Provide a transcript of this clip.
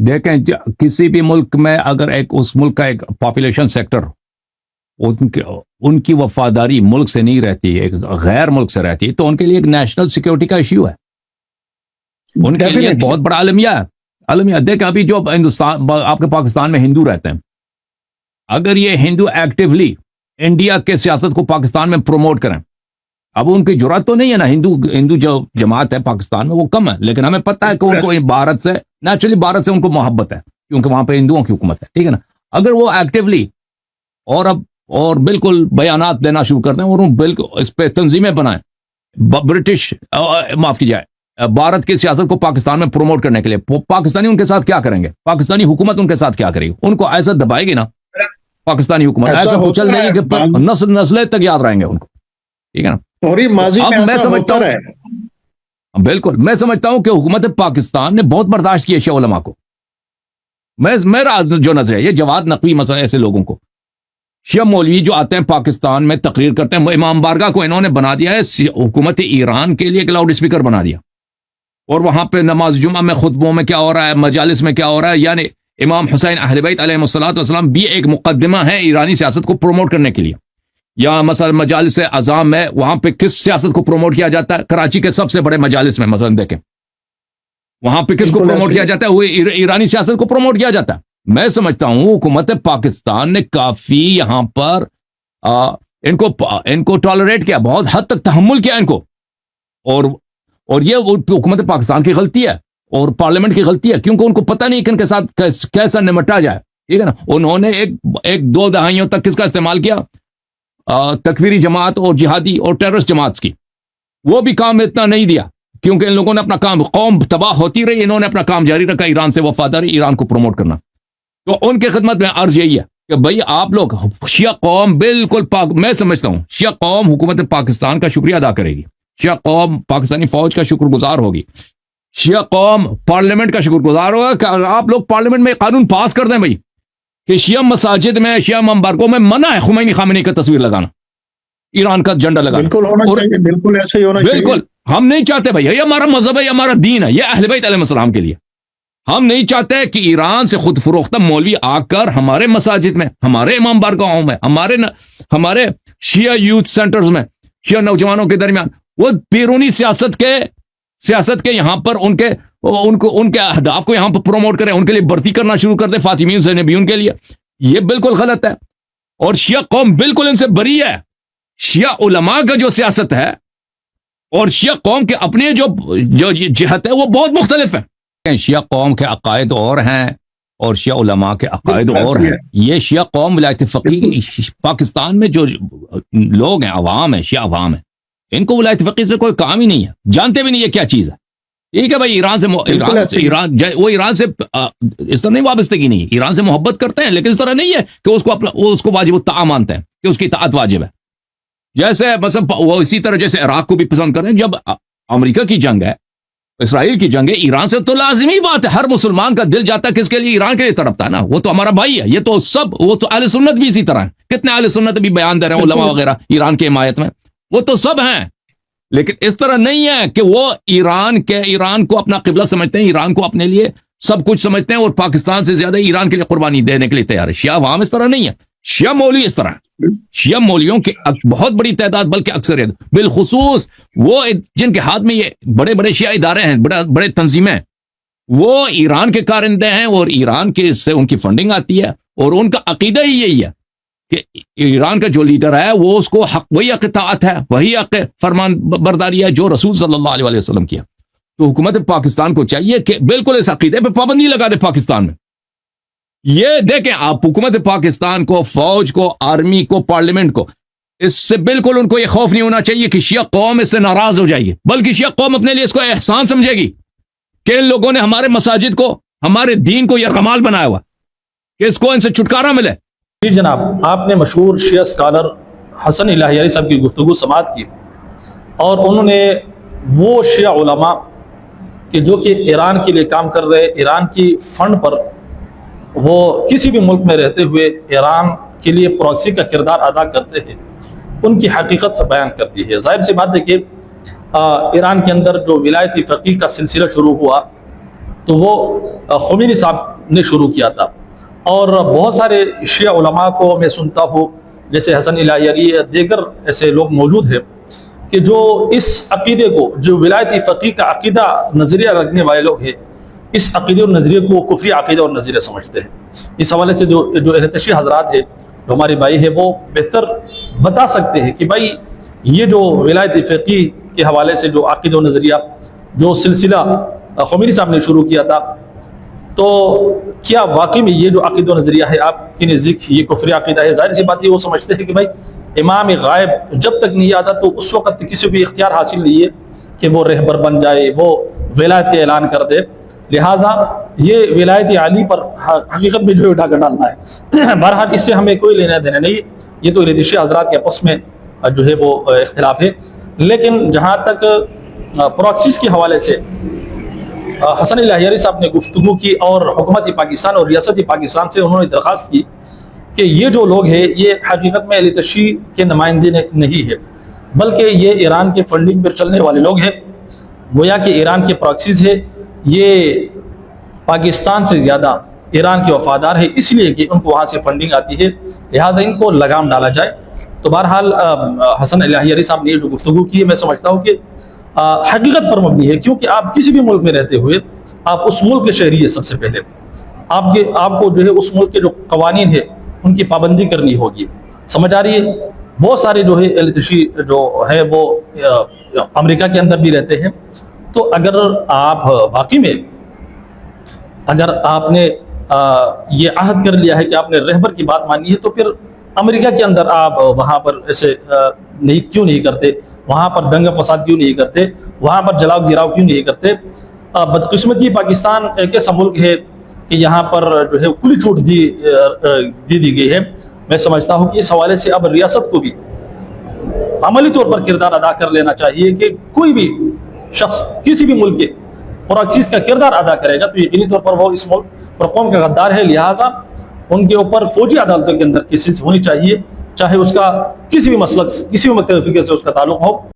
دیکھیں کسی بھی ملک میں اگر ایک اس ملک کا ایک پاپولیشن سیکٹر ان کی وفاداری ملک سے نہیں رہتی، ایک غیر ملک سے رہتی، تو ان کے لیے ایک نیشنل سیکیورٹی کا ایشو ہے، ان کے لیے بہت بڑا المیہ ہے۔ المیہ دیکھیں ابھی جو ہندوستان، آپ کے پاکستان میں ہندو رہتے ہیں، اگر یہ ہندو ایکٹیولی انڈیا کے سیاست کو پاکستان میں پروموٹ کریں، اب ان کی جرات تو نہیں ہے نا، ہندو جو جماعت ہے پاکستان میں وہ کم ہے، لیکن ہمیں پتہ ہے کہ ان کو بھارت سے نیچرلی بھارت سے ان کو محبت ہے کیونکہ وہاں پہ ہندوؤں کی حکومت ہے، ٹھیک ہے نا۔ اگر وہ ایکٹیولی اور بالکل بیانات دینا شروع کر دیں اور بالکل اس پہ تنظیمیں بنائیں، برٹش معاف کیجائے بھارت کی سیاست کو پاکستان میں پروموٹ کرنے کے لیے، پاکستانی ان کے ساتھ کیا کریں گے؟ پاکستانی حکومت ان کے ساتھ کیا کرے گی؟ ان کو ایسا دبائے گی نا پاکستانی حکومت، ایسا کچل دے گی کہ نسلیں تک یاد رہیں گے ان کو، ٹھیک ہے نا۔ اب میں سمجھتا ہوں، بالکل میں سمجھتا ہوں کہ حکومت پاکستان نے بہت برداشت کیا شیعہ علماء کو، میرا جو نظر ہے، یہ جواد نقوی مثلا ایسے لوگوں کو، شیعہ مولوی جو آتے ہیں پاکستان میں تقریر کرتے ہیں، امام بارگاہ کو انہوں نے بنا دیا ہے حکومت ایران کے لیے ایک لاؤڈ اسپیکر بنا دیا، اور وہاں پہ نماز جمعہ میں خطبوں میں کیا ہو رہا ہے، مجالس میں کیا ہو رہا ہے، یعنی امام حسین اہل بیت علیہ الصلوۃ والسلام بھی ایک مقدمہ ہے ایرانی سیاست کو پروموٹ کرنے کے لیے۔ یا مثلا مجالس عظام میں وہاں پہ کس سیاست کو پروموٹ کیا جاتا ہے؟ کراچی کے سب سے بڑے مجالس میں مثلا دیکھیں وہاں پہ کس کو پروموٹ کیا جاتا ہے؟ وہ ایرانی سیاست کو پروموٹ کیا جاتا ہے۔ میں سمجھتا ہوں حکومت پاکستان نے کافی یہاں پر ان کو ٹالریٹ کیا، بہت حد تک تحمل کیا ان کو، اور یہ حکومت پاکستان کی غلطی ہے اور پارلیمنٹ کی غلطی ہے، کیونکہ ان کو پتہ نہیں کہ ان کے ساتھ کیسا نمٹا جائے، ٹھیک ہے نا۔ انہوں نے ایک دو دہائیوں تک کس کا استعمال کیا؟ تکفیری جماعت اور جہادی اور ٹیررسٹ جماعت کی، وہ بھی کام اتنا نہیں دیا کیونکہ ان لوگوں نے اپنا کام، قوم تباہ ہوتی رہی، انہوں نے اپنا کام جاری رکھا، ایران سے وفاداری، ایران کو پروموٹ کرنا۔ تو ان کے خدمت میں عرض یہی ہے کہ بھئی آپ لوگ شیعہ قوم بالکل میں سمجھتا ہوں شیعہ قوم حکومت پاکستان کا شکریہ ادا کرے گی، شیعہ قوم پاکستانی فوج کا شکر گزار ہوگی، شیعہ قوم پارلیمنٹ کا شکر گزار ہوگا کہ اگر آپ لوگ پارلیمنٹ میں قانون پاس کر دیں بھئی کہ شیعہ مساجد میں، شیعہ ممبرگوں میں منع ہے خمینی خامنئی کا تصویر لگانا، ایران کا جھنڈا لگانا، بالکل ایسے ہی ہونا چاہیے۔ بالکل ہم نہیں چاہتے بھائی، یہ ہمارا مذہب ہے، یہ ہمارا دین ہے، یہ اہل بیت علیہ السلام کے لیے، ہم نہیں چاہتے کہ ایران سے خود فروختہ مولوی آ کر ہمارے مساجد میں، ہمارے امام بارگاہوں میں، ہمارے شیعہ یوتھ سینٹرز میں، شیعہ نوجوانوں کے درمیان وہ بیرونی سیاست کے یہاں پر ان کے اہداف کو یہاں پر پروموٹ کریں، ان کے لیے بھرتی کرنا شروع کر دیں فاطمیون زینبیون کے لیے، یہ بالکل غلط ہے، اور شیعہ قوم بالکل ان سے بری ہے۔ شیعہ علماء کا جو سیاست ہے اور شیعہ قوم کے اپنے جو جہت ہے وہ بہت مختلف ہے۔ شیعہ قوم کے عقائد اور ہیں اور شیعہ علماء کے عقائد اور ہیں۔ یہ شیعہ قوم ولایت فقیہ پاکستان میں جو لوگ ہیں، عوام ہیں، شیعہ عوام ہیں، ان کو ولایت فقیہ سے کوئی کام ہی نہیں ہے، جانتے بھی نہیں یہ کیا چیز ہے۔ ٹھیک ہے بھائی، ایران سے اس طرح نہیں وابستگی نہیں، ایران سے محبت کرتے ہیں، لیکن اس طرح نہیں ہے کہ اس کو واجب الطاعہ مانتے ہیں کہ اس کی اطاعت واجب ہے۔ جیسے مثلا وہ اسی طرح جیسے عراق کو بھی پسند کریں، جب امریکہ کی جنگ ہے، اسرائیل کی جنگ ہے ایران سے، تو لازمی بات ہے ہر مسلمان کا دل جاتا ہے کس کے لیے؟ ایران کے لیے تڑپتا ہے نا، وہ تو ہمارا بھائی ہے۔ یہ تو وہ تو اہل سنت بھی اسی طرح ہے، کتنے اہل سنت بھی بیان دے رہے ہیں علماء وغیرہ ایران کی حمایت میں، وہ تو سب ہیں، لیکن اس طرح نہیں ہے کہ وہ ایران کو اپنا قبلہ سمجھتے ہیں، ایران کو اپنے لیے سب کچھ سمجھتے ہیں اور پاکستان سے زیادہ ایران کے لیے قربانی دینے کے لیے تیار ہے۔ شیعہ عوام اس طرح نہیں ہے، شیعہ مولوی اس طرح ہے، شیعہ مولویوں کی بہت بڑی تعداد بلکہ اکثریت، بالخصوص وہ جن کے ہاتھ میں یہ بڑے بڑے شیعہ ادارے ہیں، بڑے تنظیمیں، وہ ایران کے کارندے ہیں اور ایران کے سے ان کی فنڈنگ آتی ہے، اور ان کا عقیدہ ہی یہی ہے کہ ایران کا جو لیڈر ہے وہ اس کو حق، وہی اطاعت ہے، وہی حق فرمان برداری ہے جو رسول صلی اللہ علیہ وسلم کیا۔ تو حکومت پاکستان کو چاہیے کہ بالکل اس عقیدے پہ پابندی لگا دے پاکستان میں۔ یہ دیکھیں آپ، حکومت پاکستان کو، فوج کو، آرمی کو، پارلیمنٹ کو، اس سے بالکل ان کو یہ خوف نہیں ہونا چاہیے کہ شیعہ قوم اس سے ناراض ہو جائے گی، بلکہ شیعہ قوم اپنے لیے اس کو احسان سمجھے گی کہ ان لوگوں نے ہمارے مساجد کو، ہمارے دین کو یرغمال بنایا ہوا، کہ اس کو ان سے چھٹکارا ملے۔ جی جناب، آپ نے مشہور شیعہ اسکالر حسن الہیاری صاحب کی گفتگو سماعت کی، اور انہوں نے وہ شیعہ علماء کہ جو کہ ایران کے لیے کام کر رہے، ایران کی فنڈ پر وہ کسی بھی ملک میں رہتے ہوئے ایران کے لیے پراکسی کا کردار ادا کرتے ہیں، ان کی حقیقت بیان کرتی ہے۔ ظاہر سی بات ہے کہ ایران کے اندر جو ولایتی فقیہ کا سلسلہ شروع ہوا تو وہ خمینی صاحب نے شروع کیا تھا. اور بہت سارے شیعہ علماء کو میں سنتا ہوں جیسے حسن الہیاری دیگر ایسے لوگ موجود ہیں کہ جو اس عقیدے کو, جو ولایتی فقیہ کا عقیدہ نظریہ رکھنے والے لوگ ہیں, اس عقیدے اور نظریے کو کفری عقیدہ اور نظریہ سمجھتے ہیں. اس حوالے سے جو اہل تشیع حضرات ہیں, جو ہمارے بھائی ہیں, وہ بہتر بتا سکتے ہیں کہ بھائی یہ جو ولایتی فقیہ کے حوالے سے جو عقیدہ و نظریہ جو سلسلہ خمینی صاحب نے شروع کیا تھا, تو کیا واقعی میں یہ جو عقیدہ و نظریہ ہے آپ کے نزدیک یہ کفری عقیدہ ہے؟ ظاہر سی بات ہے وہ سمجھتے ہیں کہ بھائی امام غائب جب تک نہیں آتا تو اس وقت کسی بھی اختیار حاصل نہیں ہے کہ وہ رہبر بن جائے, وہ ولایت اعلان کر دے. لہٰذا یہ ولایت علی پر حقیقت میں جو ڈاکہ ڈالنا ہے. بہرحال اس سے ہمیں کوئی لینا دینا نہیں, یہ تو اہل تشیع حضرات کے آپس میں جو ہے وہ اختلاف ہے. لیکن جہاں تک پراکسیز کے حوالے سے حسن الہیاری صاحب نے گفتگو کی اور حکومت پاکستان اور ریاست پاکستان سے انہوں نے درخواست کی کہ یہ جو لوگ ہیں یہ حقیقت میں اہل تشیع کے نمائندے نہیں ہے, بلکہ یہ ایران کے فنڈنگ پر چلنے والے لوگ ہیں. گویا کہ ایران کے پراکسیز ہے یہ پاکستان سے زیادہ ایران کے وفادار ہے, اس لیے کہ ان کو وہاں سے فنڈنگ آتی ہے, لہٰذا ان کو لگام ڈالا جائے. تو بہرحال حسن الہیاری صاحب نے جو گفتگو کی ہے میں سمجھتا ہوں کہ حقیقت پر مبنی ہے, کیونکہ آپ کسی بھی ملک میں رہتے ہوئے آپ اس ملک کے شہری ہیں. سب سے پہلے آپ کو جو ہے اس ملک کے جو قوانین ہے ان کی پابندی کرنی ہوگی. سمجھ آ رہی ہے؟ بہت سارے جو ہے اہل تشیع جو ہے وہ امریکہ کے اندر بھی رہتے ہیں, تو اگر آپ واقعی میں اگر آپ نے یہ عہد کر لیا ہے کہ آپ نے رہبر کی بات مانی ہے, تو پھر امریکہ کے اندر آپ وہاں پر ایسے کیوں نہیں کرتے, وہاں پر دنگا فساد کیوں نہیں کرتے, وہاں پر جلاؤ گراؤ کیوں نہیں کرتے؟ بدقسمتی پاکستان ایک ایسا ملک ہے کہ یہاں پر جو ہے کھلی چھوٹ دی گئی ہے. میں سمجھتا ہوں کہ اس حوالے سے اب ریاست کو بھی عملی طور پر کردار ادا کر لینا چاہیے کہ کوئی بھی شخص کسی بھی ملک کے پراکسیز کا کردار ادا کرے گا تو یقینی طور پر وہ اس ملک اور قوم کا غدار ہے. لہٰذا ان کے اوپر فوجی عدالتوں کے اندر کیسز ہونی چاہیے, چاہے اس کا کسی بھی مسلک سے, کسی بھی مکتب فکر سے اس کا تعلق ہو.